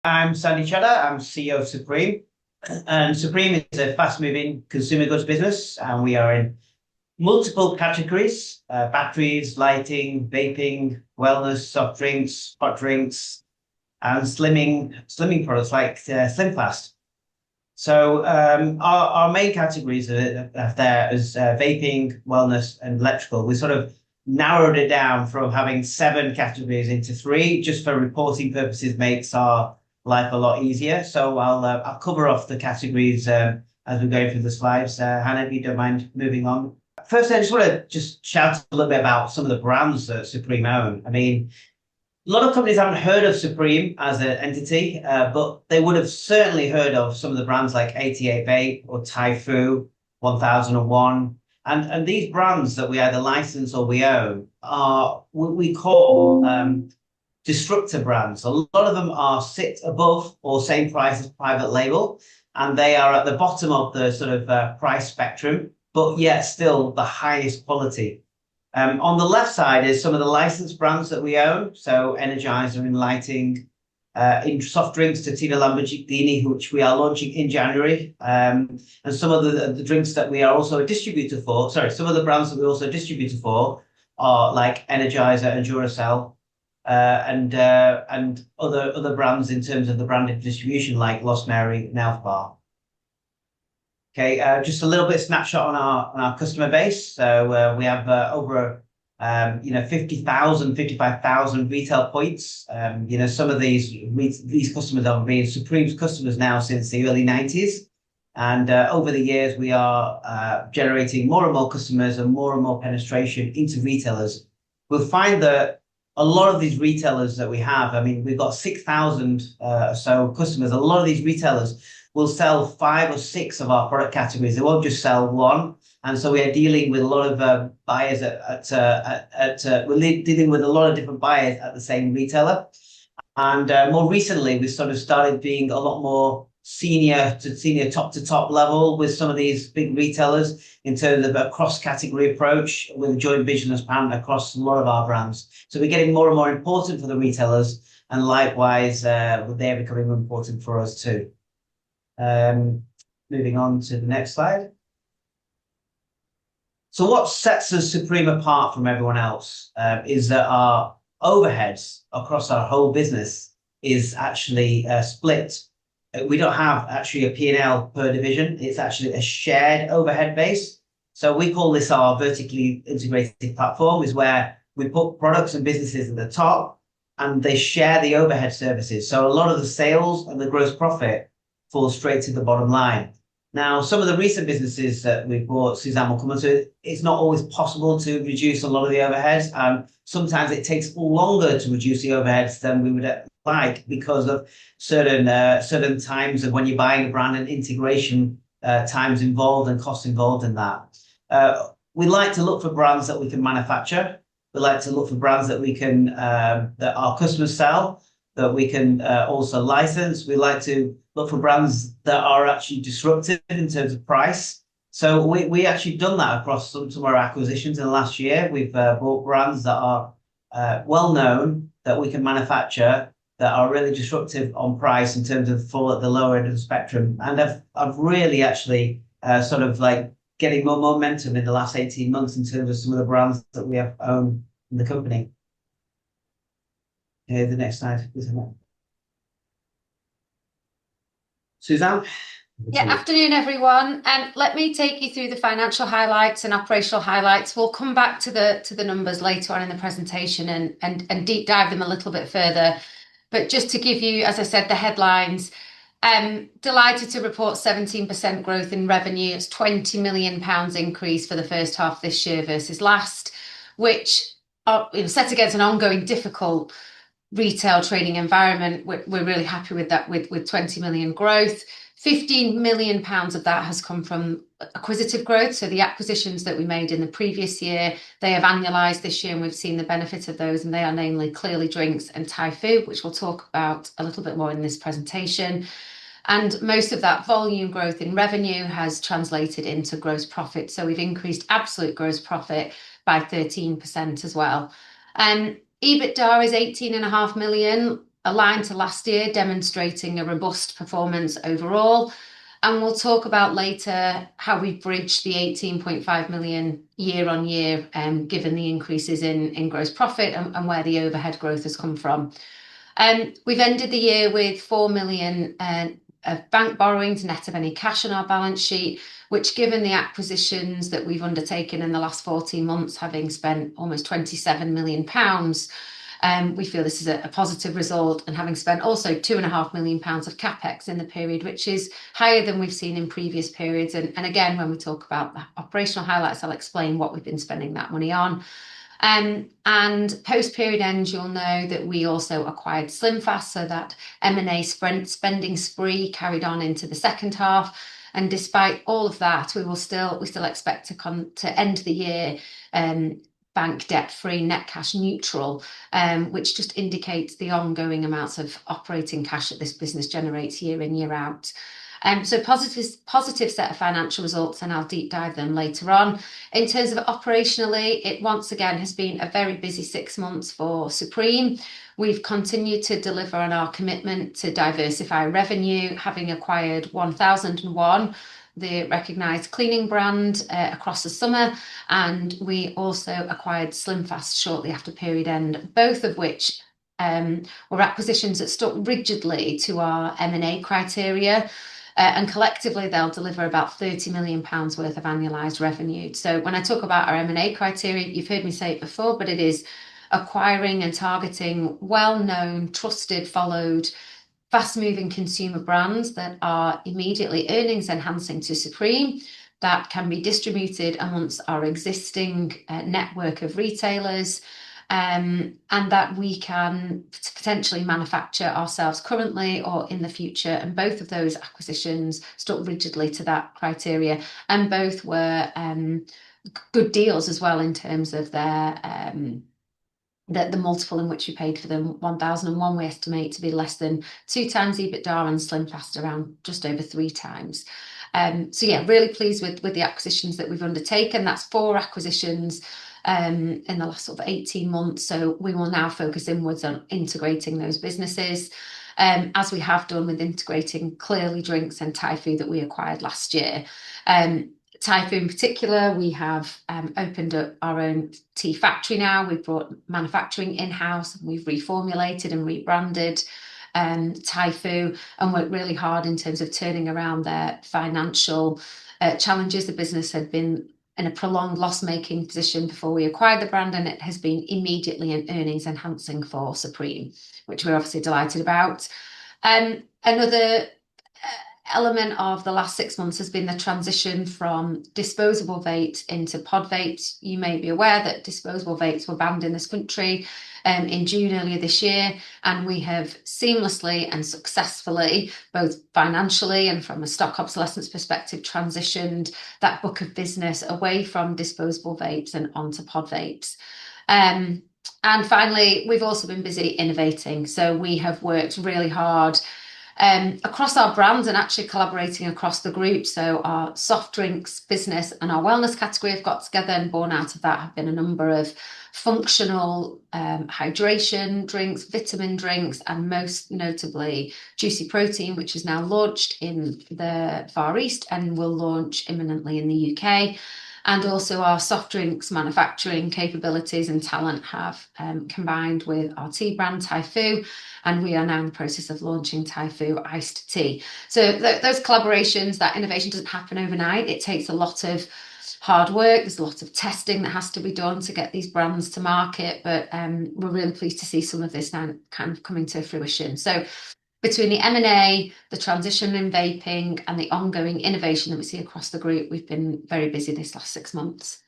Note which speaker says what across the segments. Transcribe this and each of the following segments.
Speaker 1: I'm Sandy Chadha. I'm CEO of Supreme. And Supreme is a fast-moving consumer goods business, and we are in multiple categories: batteries, lighting, vaping, wellness, soft drinks, hot drinks, and slimming products like SlimFast. So our main categories are there is vaping, wellness, and electrical. We sort of narrowed it down from having 7 categories into 3, just for reporting purposes, makes our life a lot easier. So I'll cover off the categories as we go through the slides. Hannah, if you don't mind moving on. First, I just want to just shout a little bit about some of the brands that Supreme own. I mean, a lot of companies haven't heard of Supreme as an entity, but they would have certainly heard of some of the brands like 88 Vape or Typhoo, 1001. And these brands that we either license or we own are what we call disruptor brands. A lot of them are sit above or same price as private label, and they are at the bottom of the sort of price spectrum, but yet still the highest quality. On the left side is some of the licensed brands that we own. So Energizer in lighting, in soft drinks, Tequila Lamborghini, which we are launching in January. And some of the drinks that we are also a distributor for, some of the brands that we also distributor for are like Energizer and Duracell, and other brands in terms of the branded distribution like Lost Mary and Elf Bar. Okay, just a little bit of snapshot on our customer base. So we have over 50,000, 55,000 retail points. Some of these customers have been Supreme's customers now since the early 90s. And over the years, we are generating more and more customers and more penetration into retailers. We'll find that a lot of these retailers that we have, I mean, we've got 6,000 or so customers. A lot of these retailers will sell 5 or 6 of our product categories. They won't just sell one. And so we are dealing with a lot of buyers we're dealing with a lot of different buyers at the same retailer. And more recently, we sort of started being a lot more senior top to top level with some of these big retailers in terms of a cross-category approach with a joint business plan across a lot of our brands. So we're getting more and more important for the retailers, and likewise, they're becoming important for us too. Moving on to the next slide. So what sets us Supreme apart from everyone else is that our overheads across our whole business is actually split. We don't have actually a P&L per division. It's actually a shared overhead base. So we call this our vertically integrated platform, is where we put products and businesses at the top and they share the overhead services. So a lot of the sales and the gross profit falls straight to the bottom line. Now, some of the recent businesses that we've bought, Suzanne will come on to, it's not always possible to reduce a lot of the overheads. And sometimes it takes longer to reduce the overheads than we would like because of certain times of when you're buying a brand and integration times involved and costs involved in that. We like to look for brands that we can manufacture. We like to look for brands that we can that our customers sell, that we can also license. We like to look for brands that are actually disruptive in terms of price. So we actually done that across some of our acquisitions in the last year. We've bought brands that are well known, that we can manufacture, that are really disruptive on price in terms of fall at the lower end of the spectrum. And I've really actually sort of like getting more momentum in the last 18 months in terms of some of the brands that we have owned in the company. The next slide, please. Suzanne?
Speaker 2: Yeah, afternoon, everyone. Let me take you through the financial highlights and operational highlights. We'll come back to the numbers later on in the presentation and deep dive them a little bit further. But just to give you, as I said, the headlines, delighted to report 17% growth in revenue. It's £20 million increase for the first half this year versus last, which are set against an ongoing difficult retail trading environment. We're really happy with that, with 20 million growth. £15 million of that has come from acquisitive growth. So the acquisitions that we made in the previous year, they have annualized this year, and we've seen the benefit of those, and they are namely Clearly Drinks and Typhoo, which we'll talk about a little bit more in this presentation. And most of that volume growth in revenue has translated into gross profit. So we've increased absolute gross profit by 13% as well. EBITDA is 18.5 million. aligned to last year, demonstrating a robust performance overall. And we'll talk about later how we bridged the 18.5 million year on year, given the increases in gross profit and where the overhead growth has come from. We've ended the year with 4 million of bank borrowings net of any cash on our balance sheet, which, given the acquisitions that we've undertaken in the last 14 months, having spent almost 27 million pounds, we feel this is a positive result, and having spent also 2.5 million pounds of capex in the period, which is higher than we've seen in previous periods. And again, when we talk about the operational highlights, I'll explain what we've been spending that money on. And post period end, you'll know that we also acquired SlimFast, so that M&A spending spree carried on into the second half. And despite all of that, we still expect to end the year bank debt free, net cash neutral, which just indicates the ongoing amounts of operating cash that this business generates year in, year out. So positive set of financial results, and I'll deep dive them later on. In terms of operationally, it once again has been a very busy 6 months for Supreme. We've continued to deliver on our commitment to diversify revenue, having acquired 1001, the recognised cleaning brand, across the summer, and we also acquired SlimFast shortly after period end, both of which were acquisitions that stuck rigidly to our M&A criteria. And collectively, they'll deliver about 30 million pounds worth of annualized revenue. So when I talk about our M&A criteria, you've heard me say it before, but it is acquiring and targeting well-known, trusted, followed, fast-moving consumer brands that are immediately earnings enhancing to Supreme, that can be distributed amongst our existing network of retailers, and that we can potentially manufacture ourselves currently or in the future. And both of those acquisitions stuck rigidly to that criteria, and both were good deals as well in terms of their the multiple in which we paid for them. 1001 we estimate to be less than 2 times EBITDA, and SlimFast around just over 3 times. So yeah, really pleased with the acquisitions that we've undertaken. That's 4 acquisitions in the last sort of 18 months. So we will now focus inwards on integrating those businesses, as we have done with integrating Clearly Drinks and Typhoo that we acquired last year. Typhoo in particular, we have opened up our own tea factory now. We've brought manufacturing in-house, and we've reformulated and rebranded Typhoo, and worked really hard in terms of turning around their financial challenges. The business had been in a prolonged loss-making position before we acquired the brand, and it has been immediately an earnings enhancing for Supreme, which we're obviously delighted about. Another element of the last 6 months has been the transition from disposable vapes into pod vapes. You may be aware that disposable vapes were banned in this country in June earlier this year, and we have seamlessly and successfully, both financially and from a stock obsolescence perspective, transitioned that book of business away from disposable vapes and onto pod vapes. And finally, we've also been busy innovating. So we have worked really hard across our brands and actually collaborating across the group. So our soft drinks business and our wellness category have got together, and born out of that have been a number of functional hydration drinks, vitamin drinks, and most notably Juicy Protein, which is now launched in the Far East and will launch imminently in the UK. And also our soft drinks manufacturing capabilities and talent have combined with our tea brand Typhoo, and we are now in the process of launching Typhoo iced tea. So those collaborations, that innovation doesn't happen overnight. It takes a lot of hard work. There's a lot of testing that has to be done to get these brands to market, but we're really pleased to see some of this now kind of coming to fruition. So between the M&A, the transition in vaping, and the ongoing innovation that we see across the group, we've been very busy this last 6 months.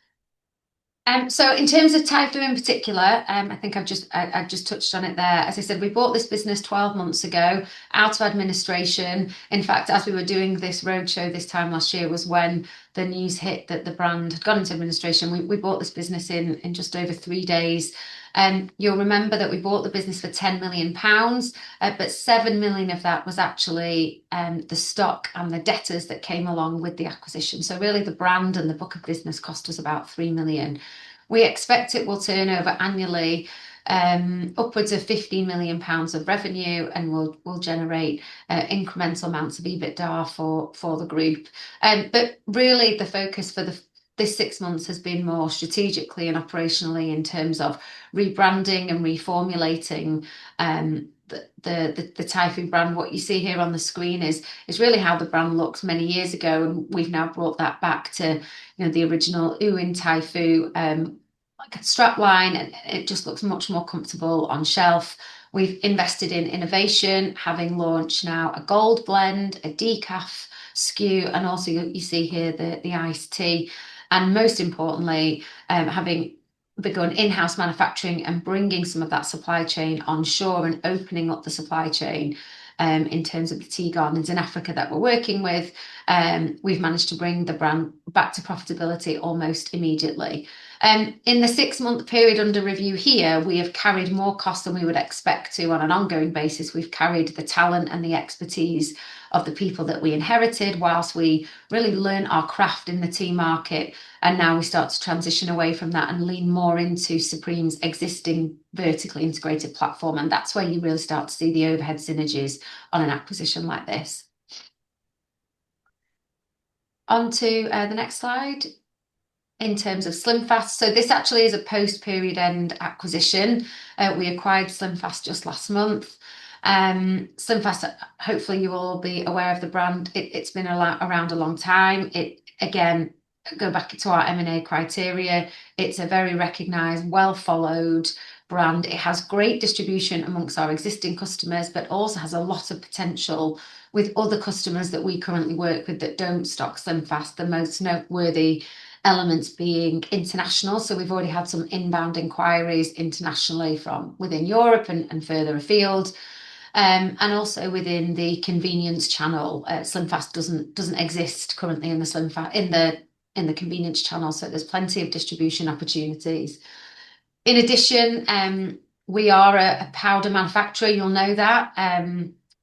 Speaker 2: So in terms of Typhoo in particular, I think I've just touched on it there. As I said, we bought this business 12 months ago out of administration. In fact, as we were doing this roadshow this time last year was when the news hit that the brand had gone into administration. We bought this business in just over 3 days. You'll remember that we bought the business for £10 million, but £7 million of that was actually the stock and the debtors that came along with the acquisition. So really the brand and the book of business cost us about £3 million. We expect it will turn over annually upwards of £15 million of revenue, and will generate incremental amounts of EBITDA for the group. But really, the focus for this 6 months has been more strategically and operationally in terms of rebranding and reformulating the Typhoo brand. What you see here on the screen is really how the brand looked many years ago, and we've now brought that back to the original ooh in Typhoo, like a strapline, and it just looks much more comfortable on shelf. We've invested in innovation, having launched now a gold blend, a decaf SKU, and also you see here the iced tea. And most importantly, having begun in-house manufacturing and bringing some of that supply chain onshore and opening up the supply chain in terms of the tea gardens in Africa that we're working with, we've managed to bring the brand back to profitability almost immediately. In the 6-month period under review here, we have carried more costs than we would expect to on an ongoing basis. We've carried the talent and the expertise of the people that we inherited whilst we really learn our craft in the tea market. And now we start to transition away from that and lean more into Supreme's existing vertically integrated platform. And that's where you really start to see the overhead synergies on an acquisition like this. On to the next slide. In terms of SlimFast, so this actually is a post-period end acquisition. We acquired SlimFast just last month. SlimFast, hopefully you will all be aware of the brand. It's been around a long time. It, again, go back to our M&A criteria. It's a very recognised, well-followed brand. It has great distribution amongst our existing customers, but also has a lot of potential with other customers that we currently work with that don't stock SlimFast. The most noteworthy elements being international. So we've already had some inbound inquiries internationally from within Europe and further afield. And also within the convenience channel. SlimFast doesn't exist currently in the SlimFast in the convenience channel, so there's plenty of distribution opportunities. In addition, we are a powder manufacturer, you'll know that,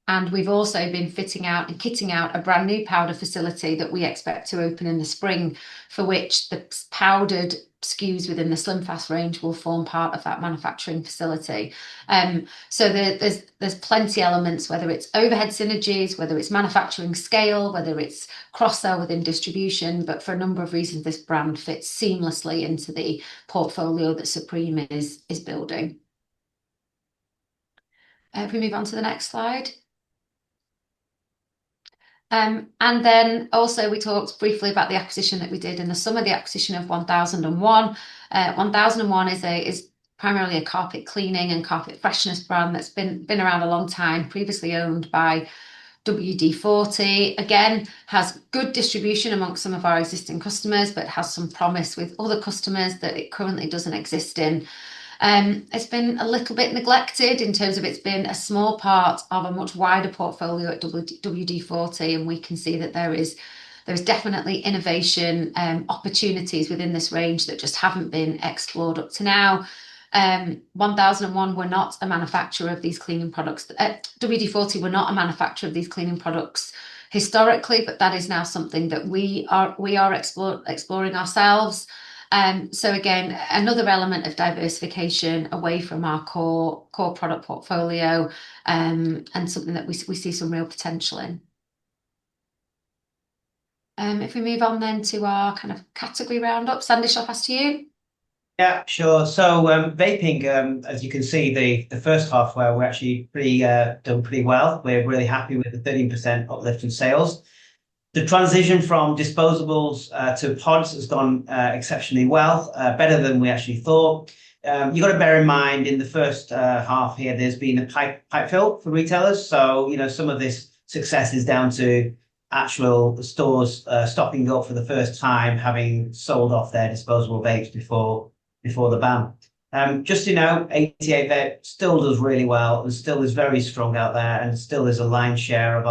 Speaker 2: and we've also been fitting out and kitting out a brand new powder facility that we expect to open in the spring, for which the powdered SKUs within the SlimFast range will form part of that manufacturing facility. So there's plenty elements, whether it's overhead synergies, whether it's manufacturing scale, whether it's cross-sell within distribution, but for a number of reasons, this brand fits seamlessly into the portfolio that Supreme is building. If we move on to the next slide. And then also we talked briefly about the acquisition that we did in the summer, the acquisition of 1001. 1001 is primarily a carpet cleaning and carpet freshness brand that's been around a long time, previously owned by WD-40. Again, has good distribution amongst some of our existing customers, but has some promise with other customers that it currently doesn't exist in. It's been a little bit neglected in terms of it's been a small part of a much wider portfolio at WD-40, and we can see that there's definitely innovation opportunities within this range that just haven't been explored up to now. 1001 were not a manufacturer of these cleaning products. WD-40 were not a manufacturer of these cleaning products historically, but that is now something that we are exploring ourselves. So again, another element of diversification away from our core product portfolio, and something that we see some real potential in. If we move on then to our kind of category roundup, Sandy, shall I pass to you?
Speaker 1: Yeah, sure. So vaping, as you can see, the first half where we're actually done pretty well. We're really happy with the 13% uplift in sales. The transition from disposables to pods has gone exceptionally well, better than we actually thought. You've got to bear in mind in the first half here, there's been a pipe fill for retailers. So, some of this success is down to actual stores stocking up for the first time, having sold off their disposable vapes before the ban. Just 88 Vape still does really well and still is very strong out there, and still is a lion's share of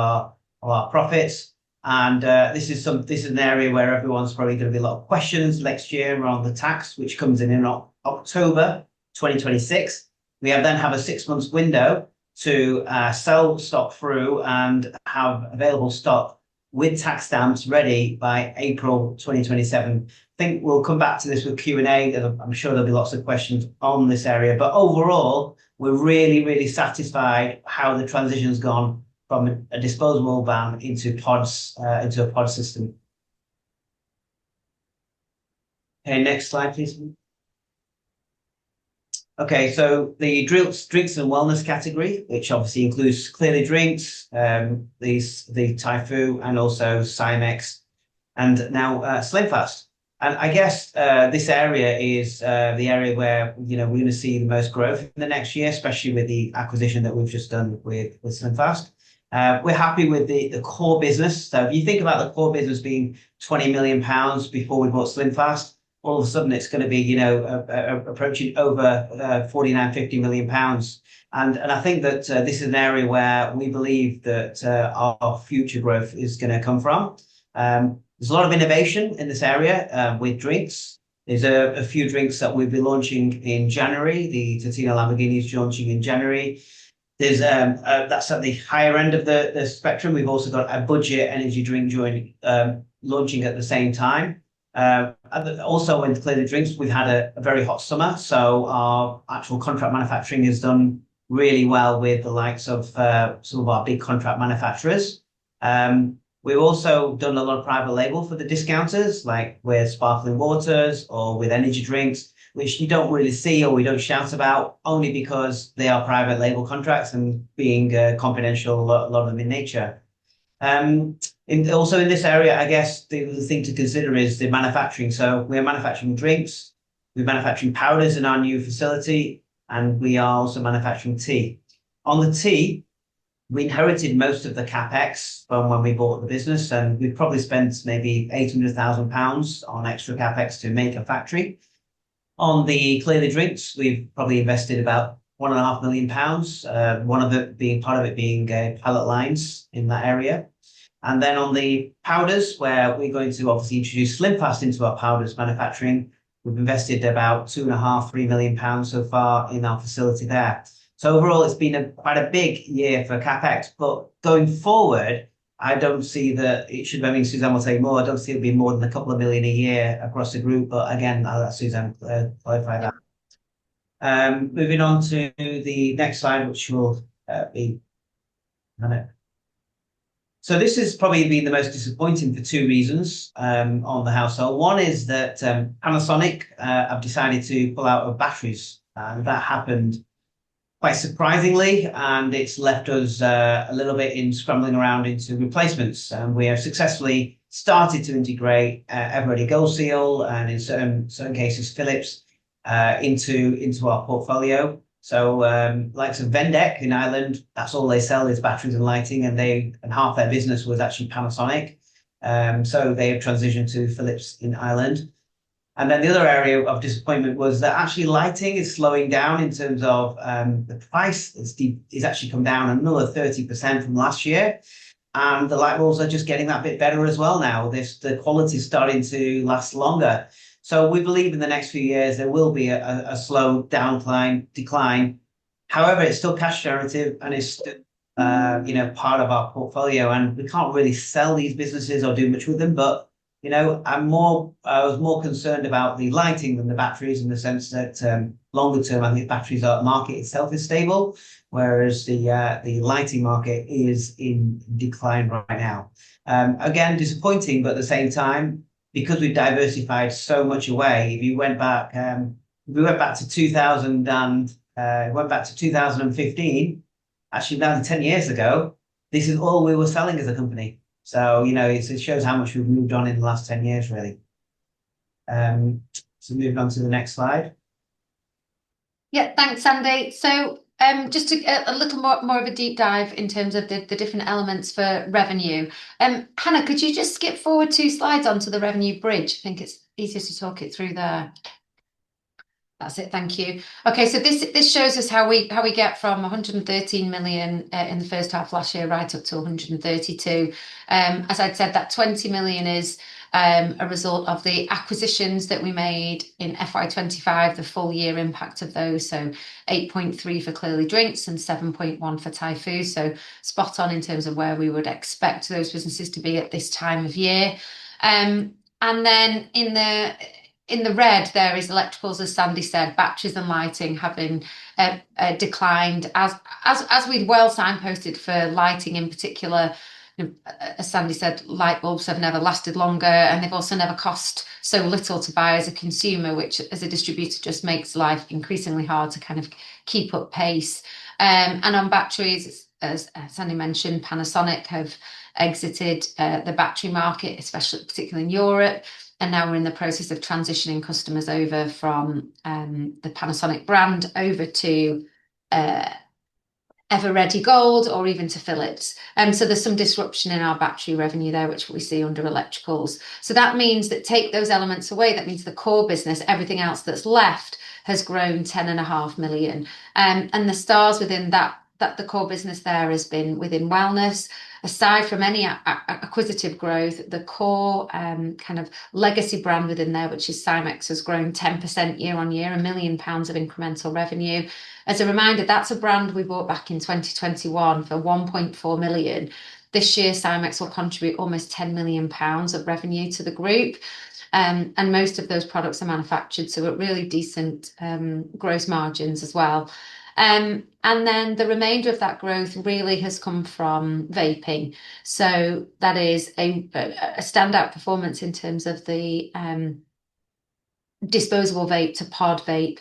Speaker 1: our profits. And this is an area where everyone's probably going to be a lot of questions next year around the tax, which comes in October 2026. We then have a 6 months window to sell stock through and have available stock with tax stamps ready by April 2027. I think we'll come back to this with Q&A. I'm sure there'll be lots of questions on this area, but overall, we're really, really satisfied how the transition's gone from a disposable ban into pods, into a pod system. Okay, next slide, please. Okay, so the drinks and wellness category, which obviously includes clearly drinks, the Typhoo, and also Cymex, and now SlimFast. And I guess this area is the area where we're going to see the most growth in the next year, especially with the acquisition that we've just done with SlimFast. We're happy with the core business. So if you think about the core business being £20 million before we bought SlimFast, all of a sudden it's going to be, approaching over 49, 50 million pounds. And I think that this is an area where we believe that our future growth is going to come from. There's a lot of innovation in this area with drinks. There's a few drinks that we'll be launching in January. The Totino Lamborghini is launching in January. There's that's at the higher end of the spectrum. We've also got a budget energy drink launching at the same time. Also with clearly drinks, we've had a very hot summer, so our actual contract manufacturing has done really well with the likes of some of our big contract manufacturers. We've also done a lot of private label for the discounters, like with sparkling waters or with energy drinks, which you don't really see or we don't shout about, only because they are private label contracts and being confidential, a lot of them in nature. Also in this area, I guess the thing to consider is the manufacturing. So we're manufacturing drinks, we're manufacturing powders in our new facility, and we are also manufacturing tea. On the tea, we inherited most of the capex from when we bought the business, and we probably spent maybe £800,000 on extra capex to make a factory. On the clearly drinks, we've probably invested about £1.5 million. Part of it being pallet lines in that area. And then on the powders, where we're going to obviously introduce SlimFast into our powders manufacturing, we've invested about £2.5–3 million so far in our facility there. So overall, it's been quite a big year for capex. But going forward, I don't see that it should. I mean, Suzanne will say more. I don't see it being more than a couple of million a year across the group. But again, I'll let Suzanne clarify that. Moving on to the next slide, which will be. So this has probably been the most disappointing for two reasons on the household. One is that Panasonic have decided to pull out of batteries. That happened quite surprisingly, and it's left us a little bit in scrambling around into replacements. We have successfully started to integrate Eveready Gold Seal and in certain cases Philips into our portfolio. So likes of Vendec in Ireland, that's all they sell is batteries and lighting, and half their business was actually Panasonic. So they have transitioned to Philips in Ireland. And then the other area of disappointment was that actually lighting is slowing down in terms of the price is actually come down another 30% from last year. And the light bulbs are just getting that bit better as well now. The quality is starting to last longer. So we believe in the next few years there will be a slow decline. However, it's still cash generative and it's still part of our portfolio. And we can't really sell these businesses or do much with them, but I was more concerned about the lighting than the batteries, in the sense that longer term, I think batteries market itself is stable, whereas the lighting market is in decline right now. Again, disappointing, but at the same time, because we've diversified so much away, if we went back to 2015, actually now 10 years ago, this is all we were selling as a company. So, it shows how much we've moved on in the last 10 years, really. So moving on to the next slide.
Speaker 2: Yeah, thanks, Andy. So just a little more of a deep dive in terms of the different elements for revenue. Hannah, could you just skip forward 2 slides onto the revenue bridge? I think it's easier to talk it through there. That's it. Thank you. Okay, so this shows us how we get from 113 million in the first half last year right up to 132. As I'd said, that 20 million is a result of the acquisitions that we made in FY25, the full year impact of those. So 8.3 for Clearly Drinks and 7.1 for Typhoo. So spot on in terms of where we would expect those businesses to be at this time of year. And then in the red, there is electricals, as Sandy said, batteries and lighting having declined as we'd well signposted for lighting in particular. As Sandy said, light bulbs have never lasted longer, and they've also never cost so little to buy as a consumer, which as a distributor just makes life increasingly hard to kind of keep up pace. And on batteries, as Sandy mentioned, Panasonic have exited the battery market, especially particularly in Europe. And now we're in the process of transitioning customers over from the Panasonic brand over to Everready Gold or even to Philips. So there's some disruption in our battery revenue there, which we see under electricals. So that means that take those elements away, that means the core business, everything else that's left, has grown 10.5 million. And the stars within that the core business there has been within wellness. Aside from any acquisitive growth, the core kind of legacy brand within there, which is Cymex, has grown 10% year on year, £1 million of incremental revenue. As a reminder, that's a brand we bought back in 2021 for 1.4 million. This year, Cymex will contribute almost £10 million of revenue to the group. And most of those products are manufactured, so at really decent gross margins as well. And then the remainder of that growth really has come from vaping. So that is a standout performance in terms of the disposable vape to pod vape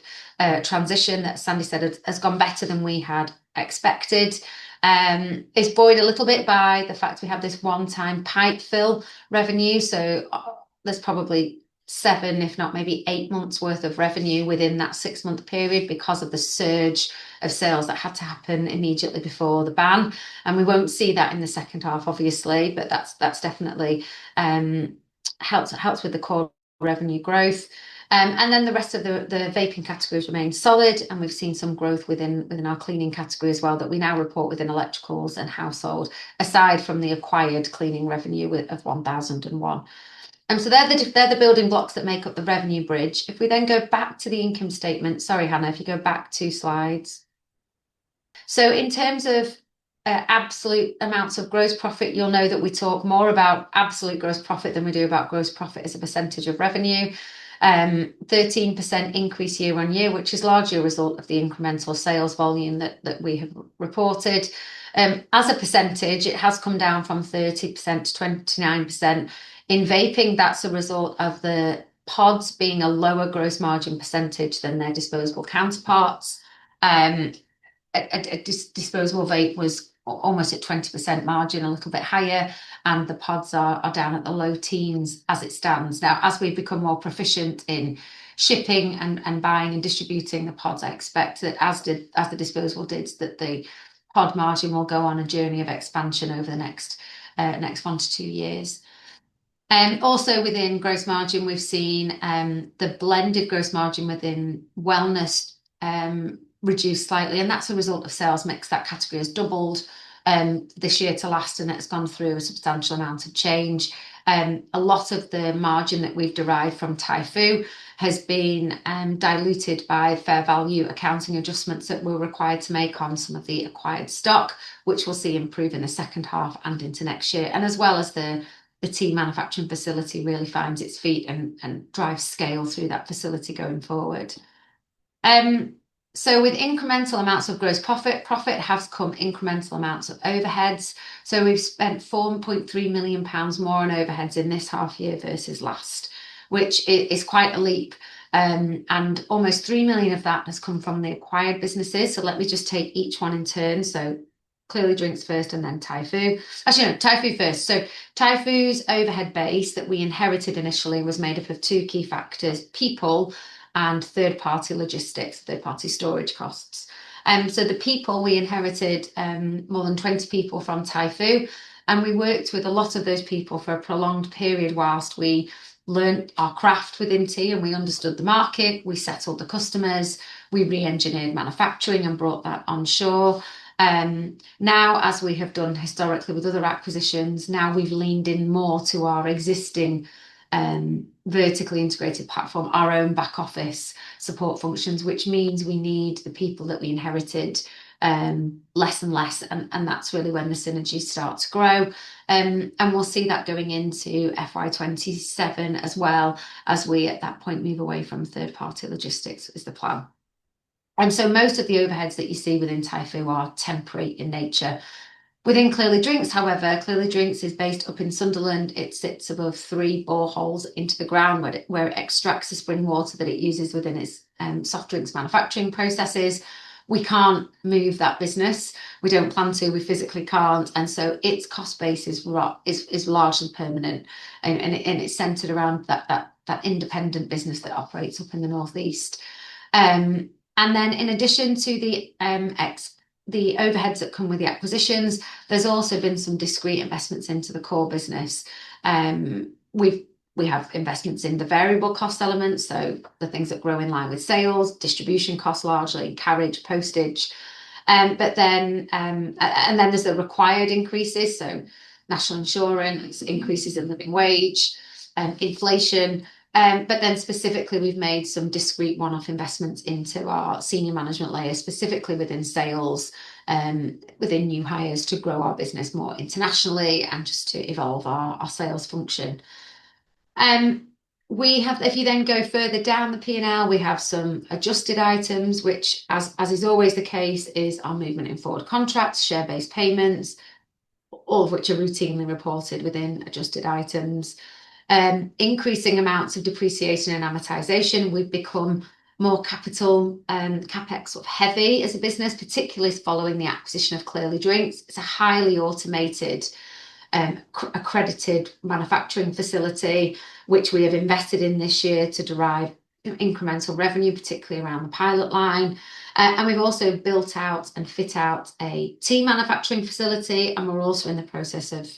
Speaker 2: transition that Sandy said has gone better than we had expected. It's buoyed a little bit by the fact we have this one-time pipe fill revenue. So there's probably 7, if not maybe 8 months worth of revenue within that 6-month period because of the surge of sales that had to happen immediately before the ban. And we won't see that in the second half, obviously, but that's definitely helps with the core revenue growth. And then the rest of the vaping categories remain solid, and we've seen some growth within our cleaning category as well that we now report within electricals and household, aside from the acquired cleaning revenue of 1001. And so they're the building blocks that make up the revenue bridge. If we then go back to the income statement, sorry, Hannah, if you go back 2 slides. So in terms of absolute amounts of gross profit, you'll know that we talk more about absolute gross profit than we do about gross profit as a percentage of revenue. 13% increase year on year, which is largely a result of the incremental sales volume that we have reported. As a percentage, it has come down from 30% to 29%. In vaping, that's a result of the pods being a lower gross margin percentage than their disposable counterparts. Disposable vape was almost at 20% margin, a little bit higher, and the pods are down at the low teens as it stands. Now, as we become more proficient in shipping and buying and distributing the pods, I expect that as the disposable did, that the pod margin will go on a journey of expansion over the next 1 to 2 years. Also within gross margin, we've seen the blended gross margin within wellness reduced slightly, and that's a result of sales mix. That category has doubled this year to last, and it's gone through a substantial amount of change. A lot of the margin that we've derived from Typhoo has been diluted by fair value accounting adjustments that we're required to make on some of the acquired stock, which we'll see improve in the second half and into next year, and as well as the tea manufacturing facility really finds its feet and drives scale through that facility going forward. So with incremental amounts of gross profit has come incremental amounts of overheads. So we've spent £4.3 million more on overheads in this half year versus last, which is quite a leap. And almost 3 million of that has come from the acquired businesses. So let me just take each one in turn. So Clearly Drinks first and then Typhoo. Actually, no, Typhoo first. So Typhoo's overhead base that we inherited initially was made up of 2 key factors: people and third-party logistics, third-party storage costs. So the people, we inherited more than 20 people from Typhoo, and we worked with a lot of those people for a prolonged period whilst we learned our craft within tea and we understood the market, we settled the customers, we re-engineered manufacturing and brought that onshore. Now, as we have done historically with other acquisitions, now we've leaned in more to our existing vertically integrated platform, our own back office support functions, which means we need the people that we inherited less and less, and that's really when the synergies start to grow. And we'll see that going into FY27 as well, as we at that point move away from third-party logistics is the plan. And so most of the overheads that you see within Typhoo are temporary in nature. Within Clearly Drinks, however, Clearly Drinks is based up in Sunderland. It sits above 3 boreholes into the ground where it extracts the spring water that it uses within its soft drinks manufacturing processes. We can't move that business. We don't plan to. We physically can't. And so its cost base is largely permanent, and it's centered around that independent business that operates up in the northeast. And then in addition to the overheads that come with the acquisitions, there's also been some discrete investments into the core business. We have investments in the variable cost elements, so the things that grow in line with sales, distribution costs largely, carriage, postage. But then there's the required increases, so national insurance, increases in living wage, inflation. But then specifically, we've made some discrete one-off investments into our senior management layer, specifically within sales, within new hires to grow our business more internationally and just to evolve our sales function. If you then go further down the P&L, we have some adjusted items, which, as is always the case, is our movement in forward contracts, share-based payments, all of which are routinely reported within adjusted items. Increasing amounts of depreciation and amortization. We've become more capital capex sort of heavy as a business, particularly following the acquisition of Clearly Drinks. It's a highly automated, accredited manufacturing facility, which we have invested in this year to derive incremental revenue, particularly around the pilot line. And we've also built out and fit out a tea manufacturing facility, and we're also in the process of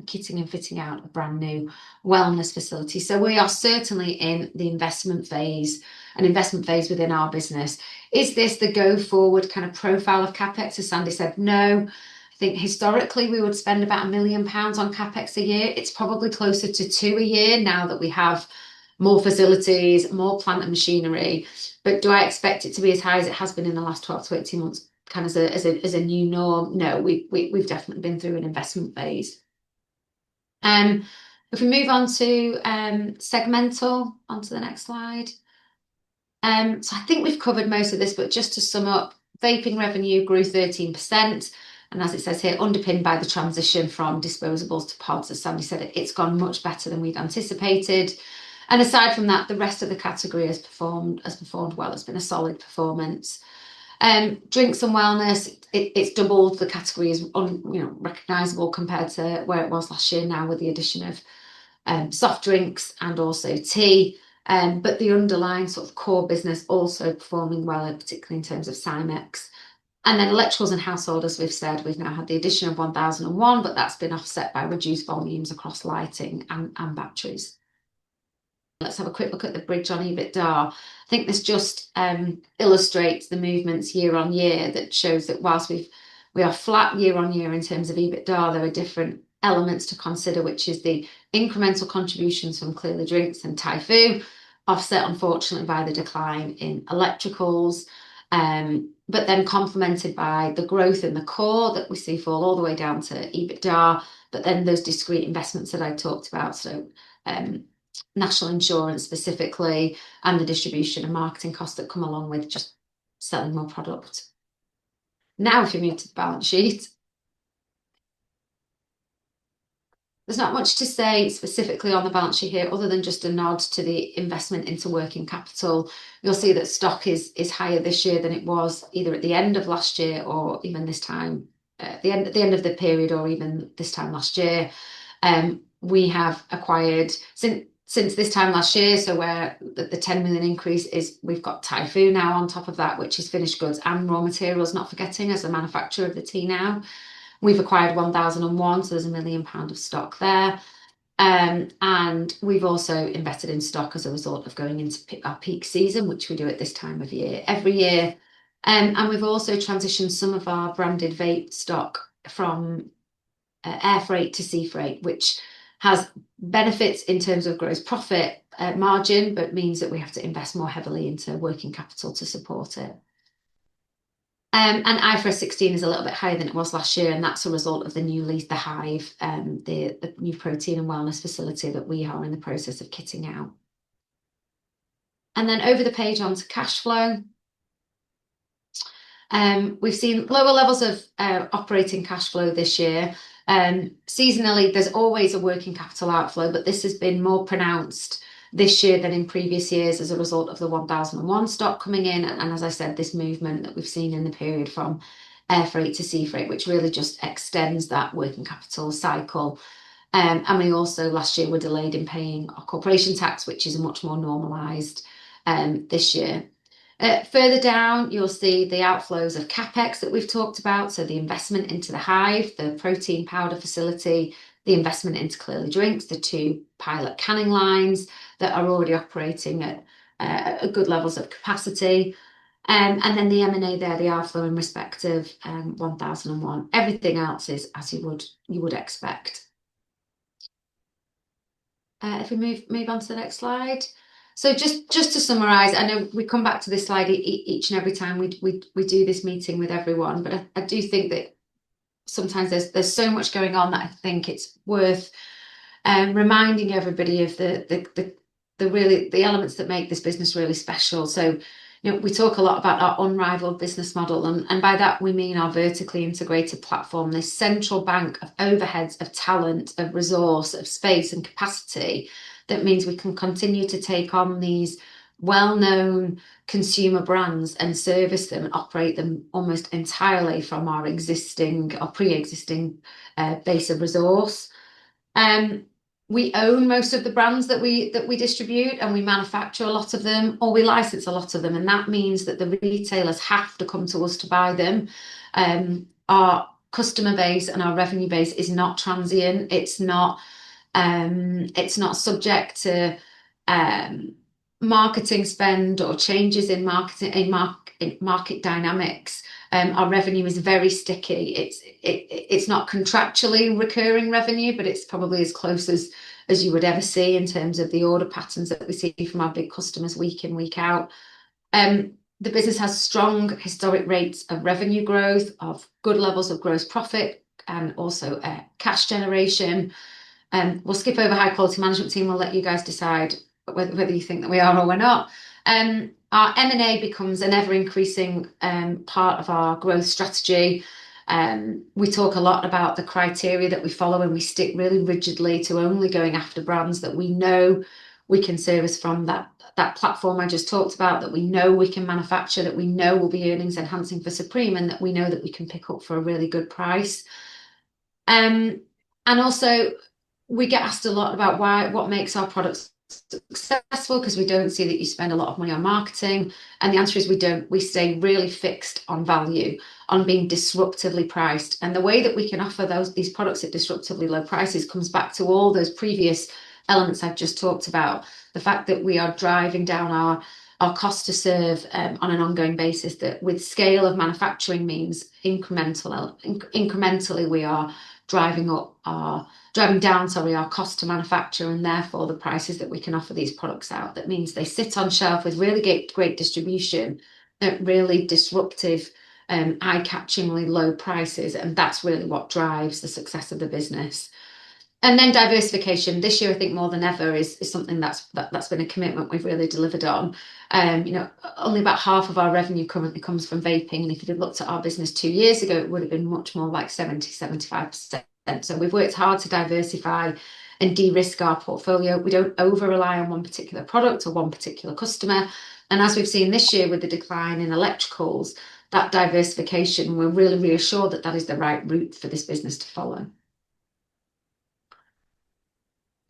Speaker 2: kitting and fitting out a brand new wellness facility. So we are certainly in the investment phase within our business. Is this the go forward kind of profile of capex? As Sandy said, no. I think historically we would spend about £1 million on capex a year. It's probably closer to 2 a year now that we have more facilities, more plant and machinery. But do I expect it to be as high as it has been in the last 12 to 18 months, kind of as a new norm? No, we've definitely been through an investment phase. If we move on to segmental, onto the next slide. So I think we've covered most of this, but just to sum up, vaping revenue grew 13%. And as it says here, underpinned by the transition from disposables to pods. As Sandy said, it's gone much better than we'd anticipated. And aside from that, the rest of the category has performed well. It's been a solid performance. Drinks and wellness, it's doubled. The category is recognisable compared to where it was last year now, with the addition of soft drinks and also tea. But the underlying sort of core business also performing well, particularly in terms of Cymex. And then electricals and household, as we've said, we've now had the addition of 1001, but that's been offset by reduced volumes across lighting and batteries. Let's have a quick look at the bridge on EBITDA. I think this just illustrates the movements year on year, that shows that whilst we are flat year on year in terms of EBITDA, there are different elements to consider, which is the incremental contributions from Clearly Drinks and Typhoo, offset unfortunately by the decline in electricals, but then complemented by the growth in the core that we see fall all the way down to EBITDA, but then those discrete investments that I talked about, so national insurance specifically, and the distribution and marketing costs that come along with just selling more product. Now, if you move to the balance sheet, there's not much to say specifically on the balance sheet here, other than just a nod to the investment into working capital. You'll see that stock is higher this year than it was either at the end of last year or even this time, at the end of the period, or even this time last year. We have acquired since this time last year, so where the 10 million increase is, we've got Typhoo now on top of that, which is finished goods and raw materials, not forgetting, as the manufacturer of the tea now. We've acquired 1001, so there's £1 million of stock there. And we've also invested in stock as a result of going into our peak season, which we do at this time of year every year. And we've also transitioned some of our branded vape stock from air freight to sea freight, which has benefits in terms of gross profit margin, but means that we have to invest more heavily into working capital to support it. And IFRS 16 is a little bit higher than it was last year, and that's a result of the new lease, the Hive, the new protein and wellness facility that we are in the process of kitting out. And then over the page onto cash flow. We've seen lower levels of operating cash flow this year. Seasonally, there's always a working capital outflow, but this has been more pronounced this year than in previous years as a result of the 1001 stock coming in. And as I said, this movement that we've seen in the period from air freight to sea freight, which really just extends that working capital cycle. And we also last year were delayed in paying our corporation tax, which is much more normalised this year. Further down, you'll see the outflows of CapEx that we've talked about. So the investment into the Hive, the protein powder facility, the investment into Clearly Drinks, the 2 pilot canning lines that are already operating at good levels of capacity. And then the M&A there, the outflow in respect of 1001. Everything else is as you would expect. If we move on to the next slide. So just to summarise, I know we come back to this slide each and every time we do this meeting with everyone, but I do think that sometimes there's so much going on that I think it's worth reminding everybody of the elements that make this business really special. So, we talk a lot about our unrivaled business model, and by that we mean our vertically integrated platform, this central bank of overheads, of talent, of resource, of space and capacity. That means we can continue to take on these well-known consumer brands and service them and operate them almost entirely from our pre-existing base of resource. We own most of the brands that we distribute, and we manufacture a lot of them, or we license a lot of them, and that means that the retailers have to come to us to buy them. Our customer base and our revenue base is not transient. It's not subject to marketing spend or changes in market dynamics. Our revenue is very sticky. It's not contractually recurring revenue, but it's probably as close as you would ever see in terms of the order patterns that we see from our big customers week in, week out. The business has strong historic rates of revenue growth, of good levels of gross profit, and also cash generation. We'll skip over high quality management team. We'll let you guys decide whether you think that we are or we're not. Our M&A becomes an ever increasing part of our growth strategy. We talk a lot about the criteria that we follow, and we stick really rigidly to only going after brands that we know we can service from that platform I just talked about, that we know we can manufacture, that we know will be earnings enhancing for Supreme, and that we know that we can pick up for a really good price. And also, we get asked a lot about what makes our products successful, because we don't see that you spend a lot of money on marketing, and the answer is we don't. We stay really fixed on value, on being disruptively priced, and the way that we can offer these products at disruptively low prices comes back to all those previous elements I've just talked about. The fact that we are driving down our cost to serve on an ongoing basis, that with scale of manufacturing means incrementally we are driving down our cost to manufacture, and therefore the prices that we can offer these products out. That means they sit on shelf with really great distribution at really disruptive, eye-catchingly low prices, and that's really what drives the success of the business. And then diversification. This year, I think more than ever, is something that's been a commitment we've really delivered on. Only about half of our revenue currently comes from vaping, and if you'd have looked at our business 2 years ago, it would have been much more like 70-75%. So we've worked hard to diversify and de-risk our portfolio. We don't over-rely on one particular product or one particular customer. And as we've seen this year with the decline in electricals, that diversification, we're really reassured that that is the right route for this business to follow.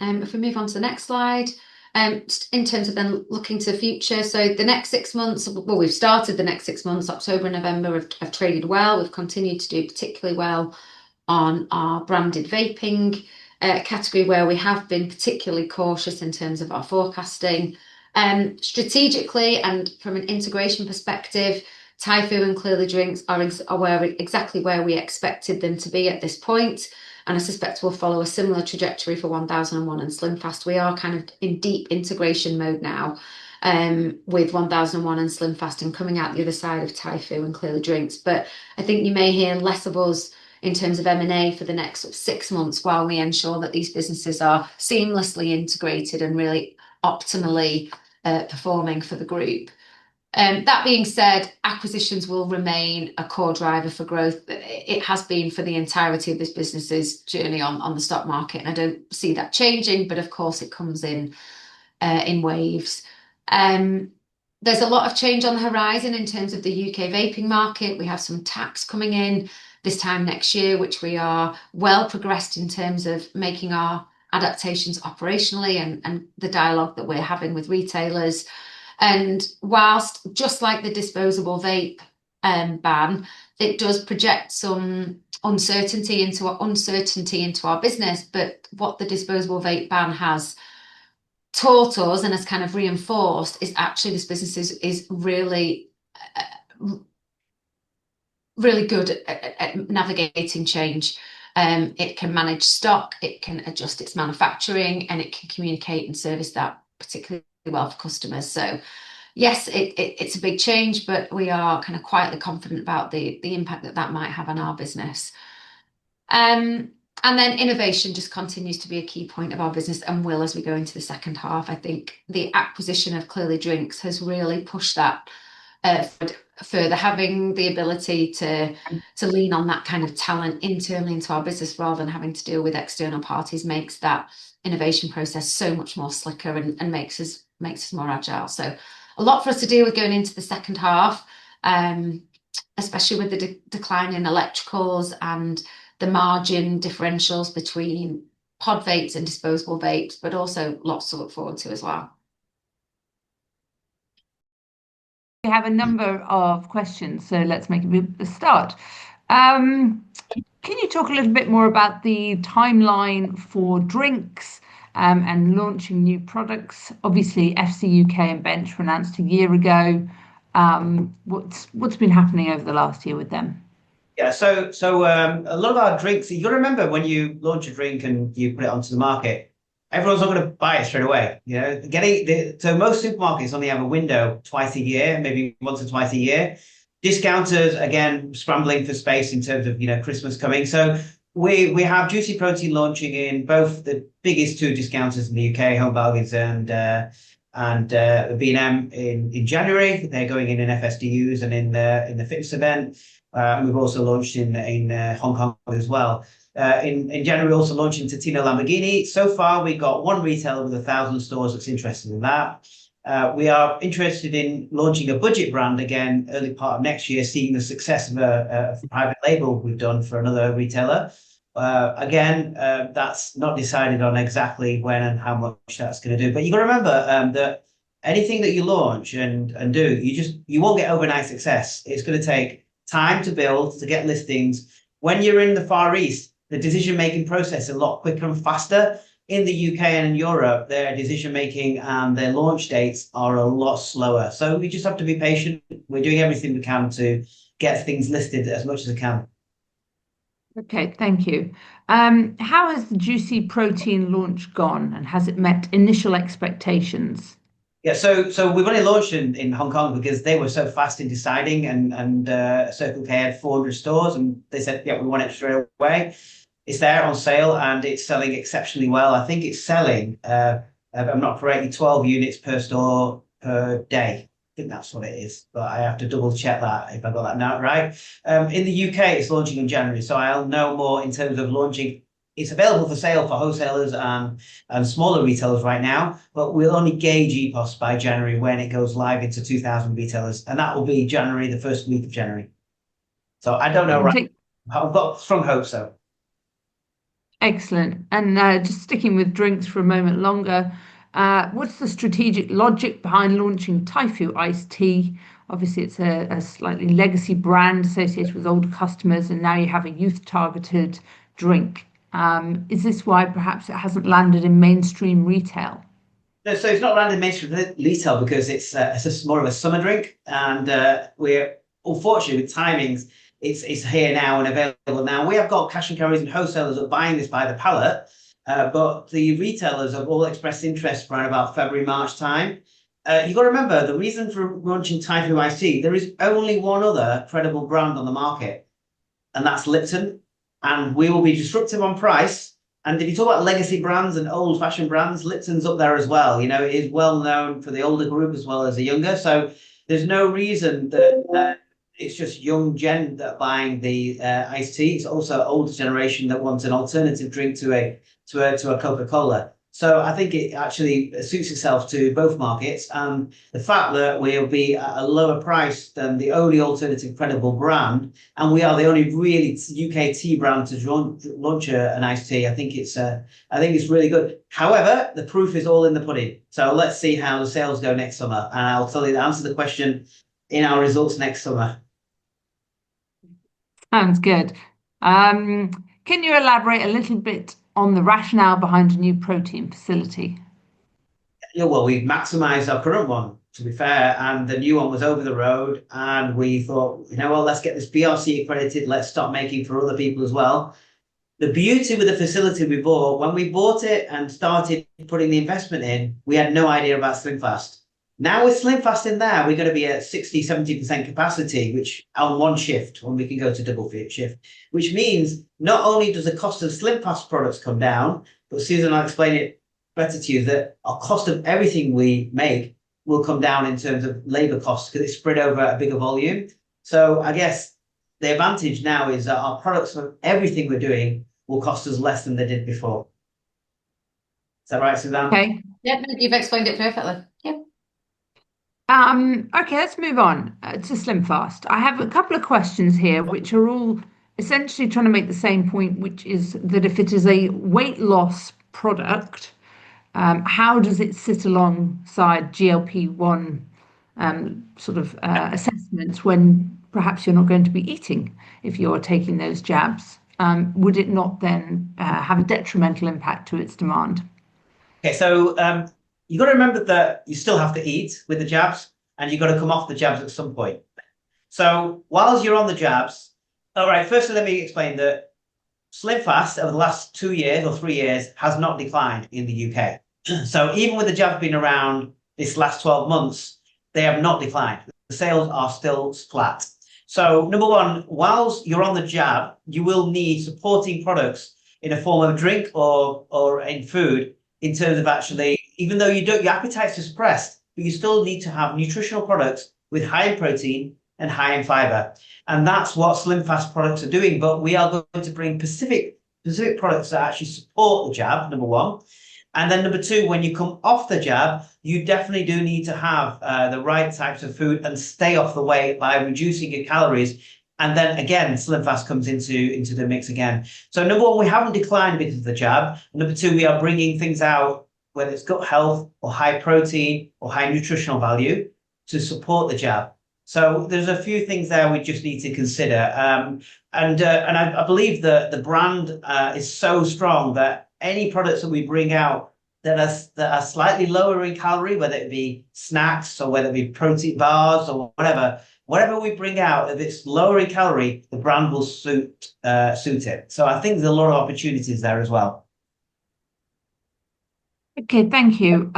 Speaker 2: If we move on to the next slide, in terms of then looking to the future, so the next 6 months, well, we've started the next 6 months, October and November have traded well. We've continued to do particularly well on our branded vaping category, where we have been particularly cautious in terms of our forecasting. Strategically and from an integration perspective, Typhoo and Clearly Drinks are exactly where we expected them to be at this point. and I suspect we'll follow a similar trajectory for 1001 and SlimFast. We are kind of in deep integration mode now, with 1001 and SlimFast and coming out the other side of Typhoo and Clearly Drinks. But I think you may hear less of us in terms of M&A for the next 6 months while we ensure that these businesses are seamlessly integrated and really optimally performing for the group. That being said, acquisitions will remain a core driver for growth. It has been for the entirety of this business's journey on the stock market, and I don't see that changing, but of course it comes in waves. There's a lot of change on the horizon in terms of the UK vaping market. We have some tax coming in this time next year, which we are well progressed in terms of making our adaptations operationally and the dialogue that we're having with retailers. And whilst, just like the disposable vape ban, it does project some uncertainty into our business, but what the disposable vape ban has taught us and has kind of reinforced is actually this business is really really good at navigating change. It can manage stock, it can adjust its manufacturing, and it can communicate and service that particularly well for customers. So yes, it's a big change, but we are kind of quietly confident about the impact that might have on our business. And then innovation just continues to be a key point of our business and will as we go into the second half. I think the acquisition of Clearly Drinks has really pushed that further. Having the ability to lean on that kind of talent internally into our business rather than having to deal with external parties makes that innovation process so much more slicker and makes us more agile. So a lot for us to deal with going into the second half, especially with the decline in electricals and the margin differentials between pod vapes and disposable vapes, but also lots to look forward to as well.
Speaker 3: We have a number of questions, so let's make a start. Can you talk a little bit more about the timeline for drinks and launching new products? Obviously, FC UK and Bench were announced a year ago. What's been happening over the last year with them?
Speaker 1: Yeah, so a lot of our drinks, you got to remember when you launch a drink and you put it onto the market, everyone's not going to buy it straight away. You know, so most supermarkets only have a window twice a year, maybe once or twice a year. Discounters, again, scrambling for space in terms of, Christmas coming. So we have Juicy Protein launching in both the biggest two discounters in the UK, Home Bargains and B&M in January. They're going in FSDUs and in the fitness event. We've also launched in Hong Kong as well. In January, we also launched in Totino Lamborghini. So far, we've got one retailer with 1,000 stores that's interested in that. We are interested in launching a budget brand again early part of next year, seeing the success of a private label we've done for another retailer. Again, that's not decided on exactly when and how much that's going to do. But you got to remember that anything that you launch and do, you won't get overnight success. It's going to take time to build, to get listings. When you're in the Far East, the decision-making process is a lot quicker and faster. In the UK and in Europe, their decision-making and their launch dates are a lot slower. So we just have to be patient. We're doing everything we can to get things listed as much as we can.
Speaker 3: Okay, thank you. How has the Juicy Protein launch gone, and has it met initial expectations?
Speaker 1: Yeah, so we've only launched in Hong Kong because they were so fast in deciding, and Circle K had 400 stores, and they said, yeah, we want it straight away. It's there on sale, and it's selling exceptionally well. I think it's selling, if I'm not correctly, 12 units per store per day. I think that's what it is, but I have to double check that if I got that now right. In the UK, it's launching in January, so I'll know more in terms of launching. It's available for sale for wholesalers and smaller retailers right now, but we'll only gauge EPOS by January when it goes live into 2,000 retailers, and that will be January, the first week of January. So I don't know, right? I've got strong hopes, though.
Speaker 3: Excellent. And just sticking with drinks for a moment longer, what's the strategic logic behind launching Typhoo iced tea? Obviously, it's a slightly legacy brand associated with older customers, and now you have a youth-targeted drink. Is this why perhaps it hasn't landed in mainstream retail?
Speaker 1: No, so it's not landed in mainstream retail because it's more of a summer drink, and we're unfortunately with timings. it's here now and available now. We have got cash and carries and wholesalers that are buying this by the pallet, but the retailers have all expressed interest around about February, March time. You've got to remember the reason for launching Typhoo Iced Tea, there is only one other credible brand on the market, and that's Lipton. And we will be disruptive on price. And if you talk about legacy brands and old fashioned brands, Lipton's up there as well. You know, it is well known for the older group as well as the younger. So there's no reason that it's just young gen that are buying the iced tea. It's also older generation that wants an alternative drink to a Coca-Cola. So I think it actually suits itself to both markets. And the fact that we'll be at a lower price than the only alternative credible brand, and we are the only really UK tea brand to launch an iced tea, I think it's really good. However, the proof is all in the pudding. So let's see how the sales go next summer, and I'll tell you answer the question in our results next summer.
Speaker 3: Sounds good. Can you elaborate a little bit on the rationale behind a new protein facility?
Speaker 1: Yeah, well, we've maximised our current one, to be fair, and the new one was over the road, and we thought, you know, well, let's get this BRC accredited. Let's start making for other people as well. The beauty with the facility we bought, when we bought it and started putting the investment in, we had no idea about SlimFast. Now with SlimFast in there, we're going to be at 60, 70% capacity, which on one shift, when we can go to double shift, which means not only does the cost of SlimFast products come down, but Susan, I'll explain it better to you, that our cost of everything we make will come down in terms of labor costs because it's spread over a bigger volume. So I guess the advantage now is that our products for everything we're doing will cost us less than they did before. Is that right, Suzanne?
Speaker 3: Okay.
Speaker 2: Yeah, you've explained it perfectly. Yeah.
Speaker 3: Okay, let's move on to SlimFast. I have a couple of questions here, which are all essentially trying to make the same point, which is that if it is a weight loss product, how does it sit alongside GLP-1 assessments when perhaps you're not going to be eating if you're taking those jabs? Would it not then have a detrimental impact to its demand?
Speaker 1: Okay, so you've got to remember that you still have to eat with the jabs, and you've got to come off the jabs at some point. So whilst you're on the jabs, all right, firstly, let me explain that SlimFast over the last 2 years or 3 years has not declined in the UK. So even with the jabs being around this last 12 months, they have not declined. The sales are still flat. So number one, whilst you're on the jab, you will need supporting products in a form of drink or in food, in terms of actually, even though your appetite's suppressed, but you still need to have nutritional products with high in protein and high in fiber. And that's what SlimFast products are doing. But we are going to bring specific products that actually support the jab, number one. And then number two, when you come off the jab, you definitely do need to have the right types of food and stay off the weight by reducing your calories. And then again, SlimFast comes into the mix again. So number one, we haven't declined because of the jab. Number two, we are bringing things out, whether it's gut health or high protein or high nutritional value, to support the jab. So there's a few things there we just need to consider. And I believe that the brand is so strong that any products that we bring out that are slightly lower in calorie, whether it be snacks or whether it be protein bars or whatever we bring out, if it's lower in calorie, the brand will suit it. So I think there's a lot of opportunities there as well.
Speaker 3: Okay, thank you.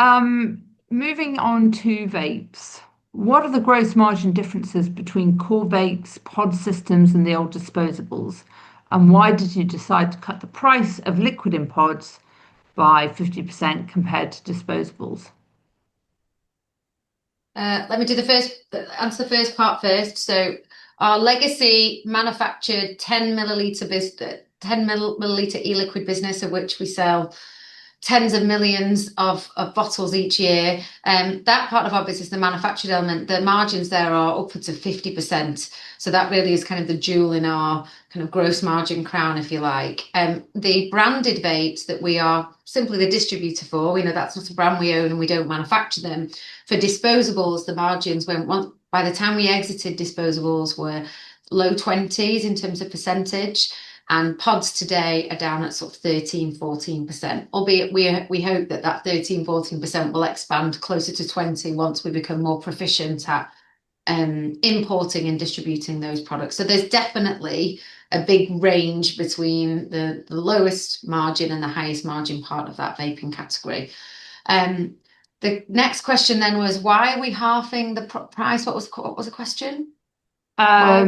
Speaker 3: Moving on to vapes. What are the gross margin differences between core vapes, pod systems, and the old disposables? And why did you decide to cut the price of liquid in pods by 50% compared to disposables?
Speaker 2: Let me answer the first part first. So our legacy manufactured 10 milliliter e-liquid business, of which we sell tens of millions of bottles each year. That part of our business, the manufactured element, the margins there are upwards of 50%. So that really is kind of the jewel in our kind of gross margin crown, if you like. The branded vapes that we are simply the distributor for, we know that's not a brand we own and we don't manufacture them. For disposables, the margins by the time we exited disposables were low 20s in terms of percentage. And pods today are down at sort of 13-14%, albeit we hope that 13-14% will expand closer to 20 once we become more proficient at importing and distributing those products. So there's definitely a big range between the lowest margin and the highest margin part of that vaping category. The next question then was, why are we halving the price? What was the question?
Speaker 3: Why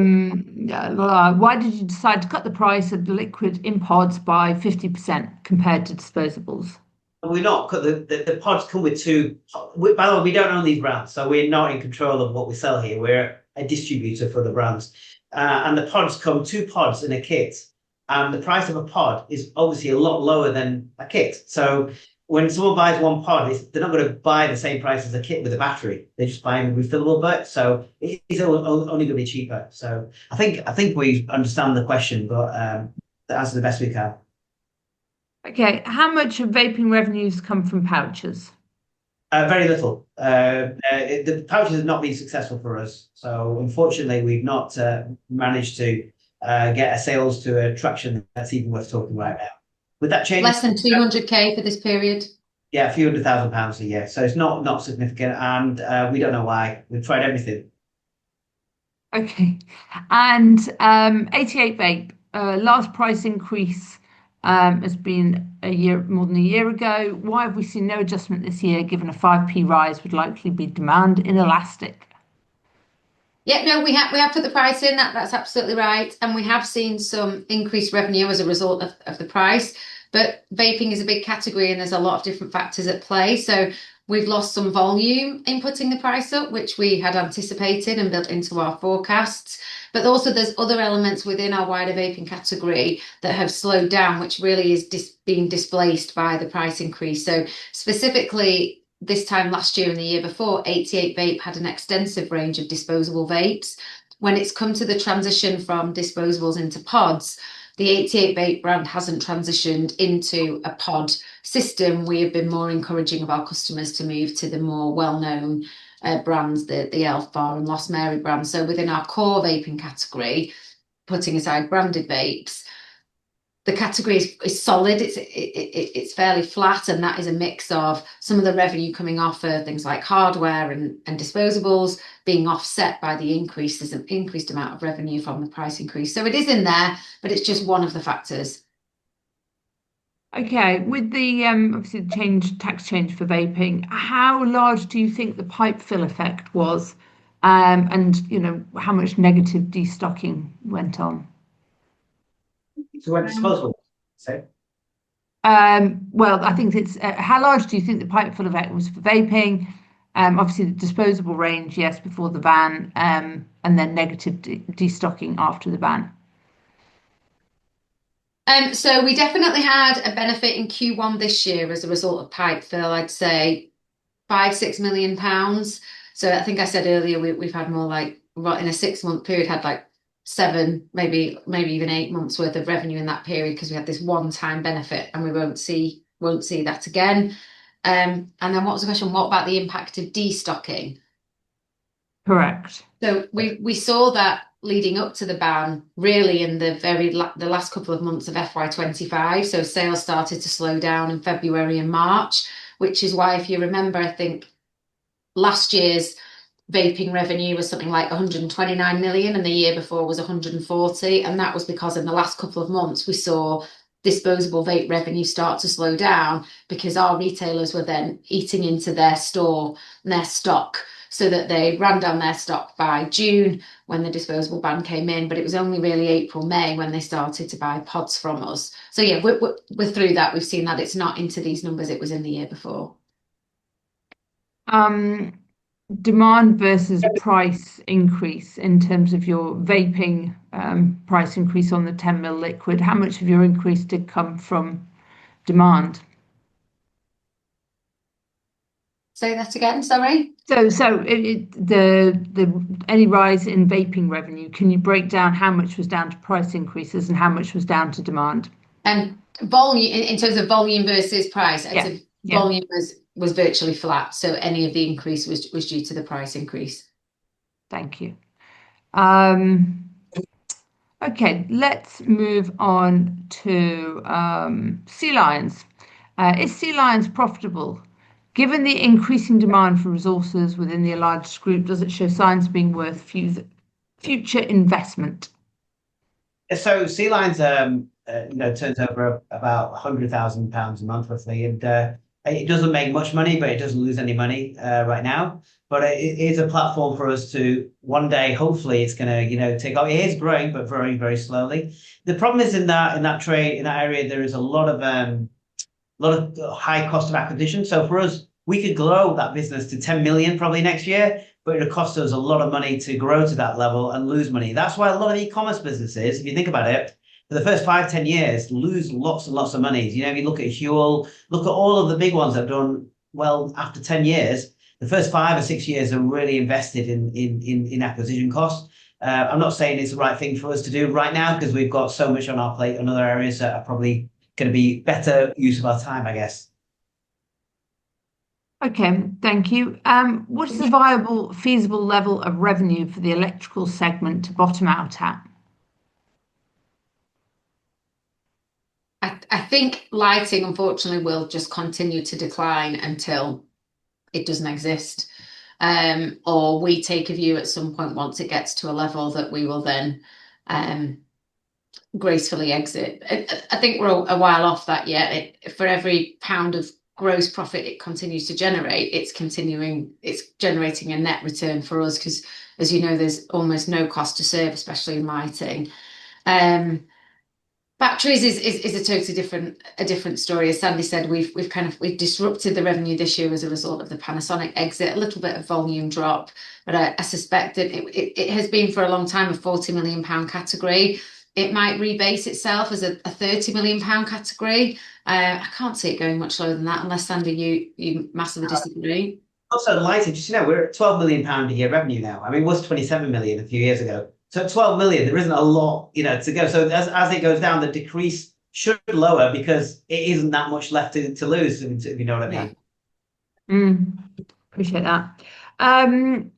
Speaker 3: did you decide to cut the price of the liquid in pods by 50% compared to disposables?
Speaker 1: We're not, the pods come with two. By the way, we don't own these brands, so we're not in control of what we sell here. We're a distributor for the brands. And the pods come two pods in a kit. And the price of a pod is obviously a lot lower than a kit. So when someone buys one pod, they're not going to buy the same price as a kit with a battery. They're just buying a refillable bit. So it's only going to be cheaper. So I think we understand the question, but answer the best we can.
Speaker 3: Okay, how much of vaping revenues come from pouches?
Speaker 1: Very little. The pouches have not been successful for us. So unfortunately, we've not managed to get a sales to a traction that's even worth talking right now. Would that change?
Speaker 2: Less than 200k for this period?
Speaker 1: Yeah, a few £100,000 a year. So it's not significant. And we don't know why. We've tried everything.
Speaker 3: Okay. And 88 Vape, last price increase has been more than a year ago. Why have we seen no adjustment this year, given a 5p rise would likely be demand inelastic?
Speaker 2: Yeah, no, we have put the price in. That's absolutely right, and we have seen some increased revenue as a result of the price. But vaping is a big category, and there's a lot of different factors at play. So we've lost some volume in putting the price up, which we had anticipated and built into our forecasts. But also there's other elements within our wider vaping category that have slowed down, which really is being displaced by the price increase. So specifically, this time last year and the year before, 88 Vape had an extensive range of disposable vapes. When it's come to the transition from disposables into pods, the 88 Vape brand hasn't transitioned into a pod system. We have been more encouraging of our customers to move to the more well-known brands, the Elf Bar and Lost Mary brands. So within our core vaping category, putting aside branded vapes, the category is solid. It's fairly flat, and that is a mix of some of the revenue coming off of things like hardware and disposables being offset by the increased amount of revenue from the price increase. So it is in there, but it's just one of the factors.
Speaker 3: Okay, with the obviously the tax change for vaping, how large do you think the pipe fill effect was, and how much negative destocking went on?
Speaker 1: So we're disposable. So
Speaker 3: Well, I think it's how large do you think the pipe fill effect was for vaping? Obviously, the disposable range, yes, before the ban, and then negative destocking after the ban.
Speaker 2: So we definitely had a benefit in Q1 this year as a result of pipe fill. I'd say £5-6 million. So I think I said earlier we've had more like in a 6-month period had like 7, maybe even 8 months worth of revenue in that period because we had this one-time benefit, and we won't see that again. And then what was the question? What about the impact of destocking?
Speaker 3: Correct.
Speaker 2: So we saw that leading up to the ban, really in the last couple of months of FY25. So sales started to slow down in February and March, which is why, if you remember, I think last year's vaping revenue was something like 129 million, and the year before was 140. And that was because in the last couple of months we saw disposable vape revenue start to slow down because our retailers were then eating into their store and their stock, so that they ran down their stock by June when the disposable ban came in. But it was only really April, May when they started to buy pods from us. So yeah, we're through that. We've seen that it's not into these numbers, it was in the year before.
Speaker 3: Demand versus price increase in terms of your vaping price increase on the 10ml liquid. How much of your increase did come from demand?
Speaker 2: Say that again, sorry.
Speaker 3: So any rise in vaping revenue, can you break down how much was down to price increases and how much was down to demand?
Speaker 2: Volume in terms of volume versus price.
Speaker 3: Yeah.
Speaker 2: Volume was virtually flat, so any of the increase was due to the price increase.
Speaker 3: Thank you. Okay, let's move on to Sea Lions. Is Sea Lions profitable? Given the increasing demand for resources within the enlarged group, does it show signs of being worth future investment?
Speaker 1: So Sea Line's turns over about £100,000 a month roughly, and it doesn't make much money, but it doesn't lose any money right now. But it is a platform for us to one day, hopefully, it's going to take off. It is growing, but very very slowly. The problem is in that trade in that area, there is a lot of high cost of acquisition. So for us, we could grow that business to 10 million probably next year, but it would cost us a lot of money to grow to that level and lose money. That's why a lot of e-commerce businesses, if you think about it, for the first 5, 10 years, lose lots and lots of money. If you look at Huel, look at all of the big ones that have done well after 10 years, the first 5 or 6 years are really invested in acquisition costs. I'm not saying it's the right thing for us to do right now because we've got so much on our plate and other areas that are probably going to be better use of our time, I guess.
Speaker 3: Okay, thank you. What is the viable, feasible level of revenue for the electrical segment to bottom out at?
Speaker 2: I think lighting, unfortunately, will just continue to decline until it doesn't exist. Or we take a view at some point once it gets to a level that we will then gracefully exit. I think we're a while off that yet. For every pound of gross profit it continues to generate, it's generating a net return for us because, as you know, there's almost no cost to serve, especially in lighting. Batteries is a totally different story. As Sandy said, we've disrupted the revenue this year as a result of the Panasonic exit, a little bit of volume drop, but I suspect that it has been for a long time a £40 million category. It might rebase itself as a £30 million category. I can't see it going much lower than that unless, Sandy, you massively disagree.
Speaker 1: Also, lighting, we're at £12 million a year revenue now. I mean, it was 27 million a few years ago. So at 12 million, there isn't a lot, to go. So as it goes down, the decrease should lower because it isn't that much left to lose, if you know what I mean.
Speaker 3: Appreciate that. When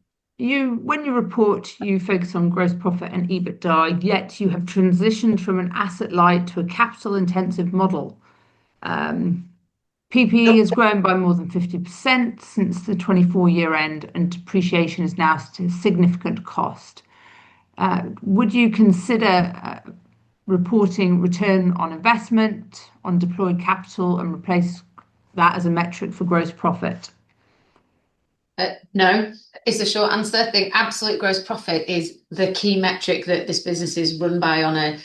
Speaker 3: you report, you focus on gross profit and EBITDA, yet you have transitioned from an asset light to a capital intensive model. PPE has grown by more than 50% since the 24 year end, and depreciation is now a significant cost. Would you consider reporting return on investment on deployed capital and replace that as a metric for gross profit?
Speaker 2: No, is the short answer. I think absolute gross profit is the key metric that this business is run by on a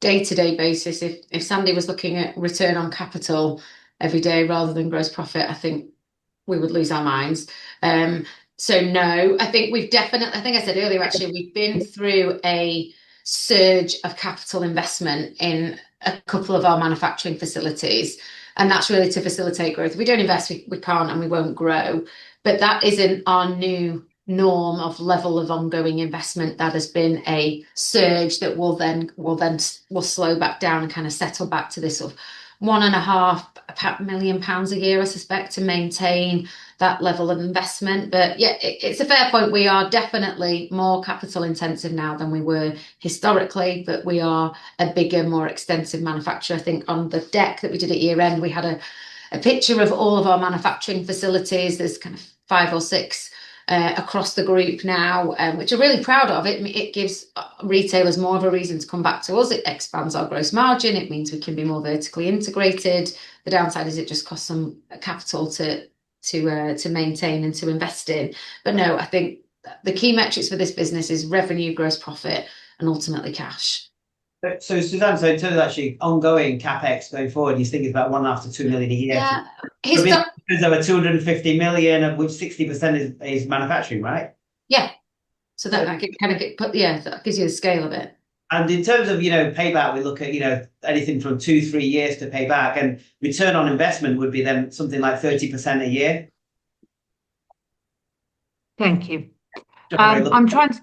Speaker 2: day-to-day basis. If Sandy was looking at return on capital every day rather than gross profit, I think we would lose our minds. So no, I think I said earlier, actually, we've been through a surge of capital investment in a couple of our manufacturing facilities, and that's really to facilitate growth. If we don't invest, we can't and we won't grow. But that isn't our new norm of level of ongoing investment. That has been a surge that will slow back down and kind of settle back to this sort of £1.5 million a year, I suspect, to maintain that level of investment. But yeah, it's a fair point. We are definitely more capital intensive now than we were historically, but we are a bigger, more extensive manufacturer. I think on the deck that we did at year end, we had a picture of all of our manufacturing facilities. There's kind of 5 or 6 across the group now, which I'm really proud of. It gives retailers more of a reason to come back to us. It expands our gross margin. It means we can be more vertically integrated. The downside is it just costs some capital to maintain and to invest in. But no, I think the key metrics for this business is revenue, gross profit, and ultimately cash.
Speaker 1: So Suzanne, in terms of actually ongoing capex going forward, you think it's about 1.5 to 2 million a year.
Speaker 2: Yeah,
Speaker 1: because there were 250 million, of which 60% is manufacturing, right?
Speaker 2: Yeah. So that gives you the scale of it.
Speaker 1: And in terms of payback, we look at anything from 2-3 years to pay back, and return on investment would be then something like 30% a year.
Speaker 3: Thank you. I'm trying to.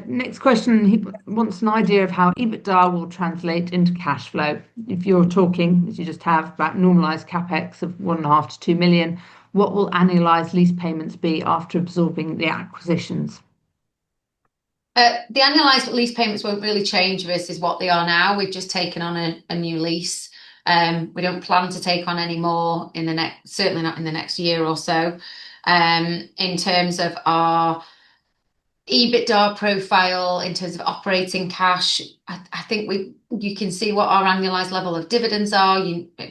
Speaker 3: Next question, he wants an idea of how EBITDA will translate into cash flow. If you're talking, as you just have, about normalised capex of 1.5 to 2 million, what will annualised lease payments be after absorbing the acquisitions?
Speaker 2: The annualised lease payments won't really change versus what they are now. We've just taken on a new lease We don't plan to take on any more certainly not in the next year or so. In terms of our EBITDA profile, in terms of operating cash, I think you can see what our annualized level of dividends are.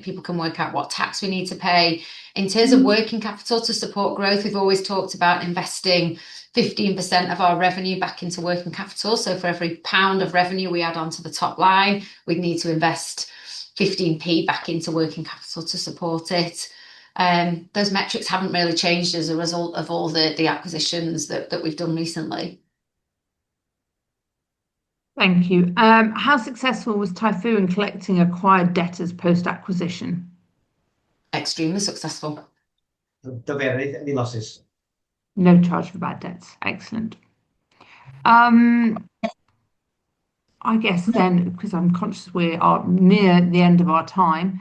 Speaker 2: People can work out what tax we need to pay. In terms of working capital to support growth, we've always talked about investing 15% of our revenue back into working capital. So for every pound of revenue we add onto the top line, we'd need to invest 15p back into working capital to support it. Those metrics haven't really changed as a result of all the acquisitions that we've done recently.
Speaker 3: Thank you. How successful was Typhoo in collecting acquired debtors post-acquisition?
Speaker 2: Extremely successful.
Speaker 1: Don't we have any losses?
Speaker 3: No charge for bad debts. Excellent. I guess then, because I'm conscious we are near the end of our time,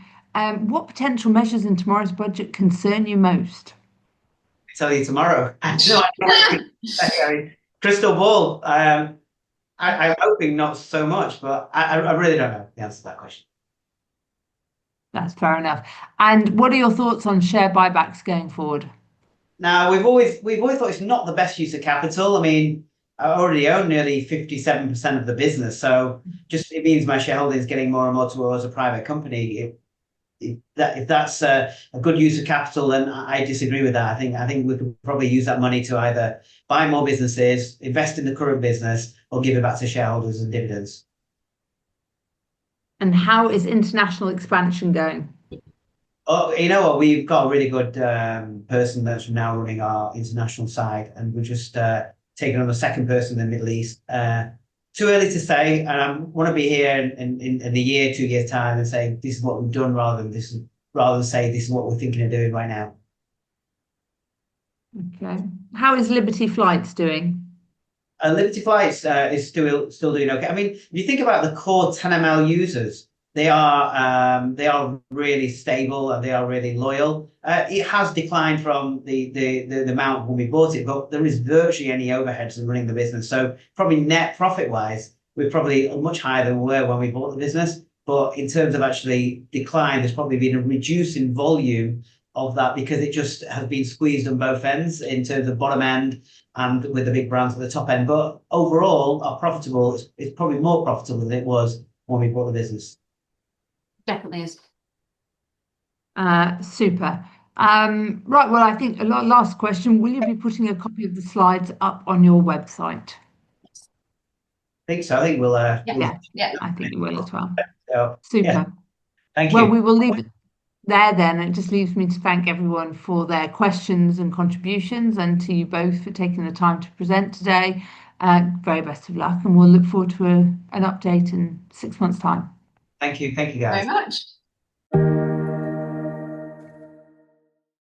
Speaker 3: what potential measures in tomorrow's budget concern you most?
Speaker 1: I'll tell you tomorrow. Crystal ball. I'm hoping not so much, but I really don't know the answer to that question.
Speaker 3: That's fair enough. And what are your thoughts on share buybacks going forward?
Speaker 1: Now, we've always thought it's not the best use of capital. I mean, I already own nearly 57% of the business, so just it means my shareholding is getting more and more towards a private company. If that's a good use of capital, then I disagree with that. I think we could probably use that money to either buy more businesses, invest in the current business, or give it back to shareholders and dividends.
Speaker 3: And how is international expansion going?
Speaker 1: Oh, you know what? We've got a really good person that's now running our international side, and we're just taking on a second person in the Middle East. Too early to say, and I want to be here in a year, 2 years' time, and say this is what we've done, rather than say this is what we're thinking of doing right now.
Speaker 3: Okay. How is Liberty Flights doing?
Speaker 1: Liberty Flights is still doing okay. I mean, if you think about the core 10ml users, they are really stable and they are really loyal. It has declined from the amount when we bought it, but there is virtually any overheads in running the business. So probably net profit wise, we're probably much higher than we were when we bought the business. But in terms of actually decline, there's probably been a reduce in volume of that because it just has been squeezed on both ends in terms of bottom end and with the big brands at the top end. But overall, our profitable, it's probably more profitable than it was when we bought the business.
Speaker 2: Definitely is.
Speaker 3: Super. Right, well, I think last question. Will you be putting a copy of the slides up on your website?
Speaker 1: I think so. I think we'll.
Speaker 2: Yeah.
Speaker 3: I think you will as well.
Speaker 1: So,
Speaker 3: Super.
Speaker 1: yeah. Thank you.
Speaker 3: Well, we will leave it there then. It just leaves me to thank everyone for their questions and contributions, and to you both for taking the time to present today. Very best of luck, and we'll look forward to an update in 6 months' time.
Speaker 1: Thank you. Thank you, guys.
Speaker 2: Very much.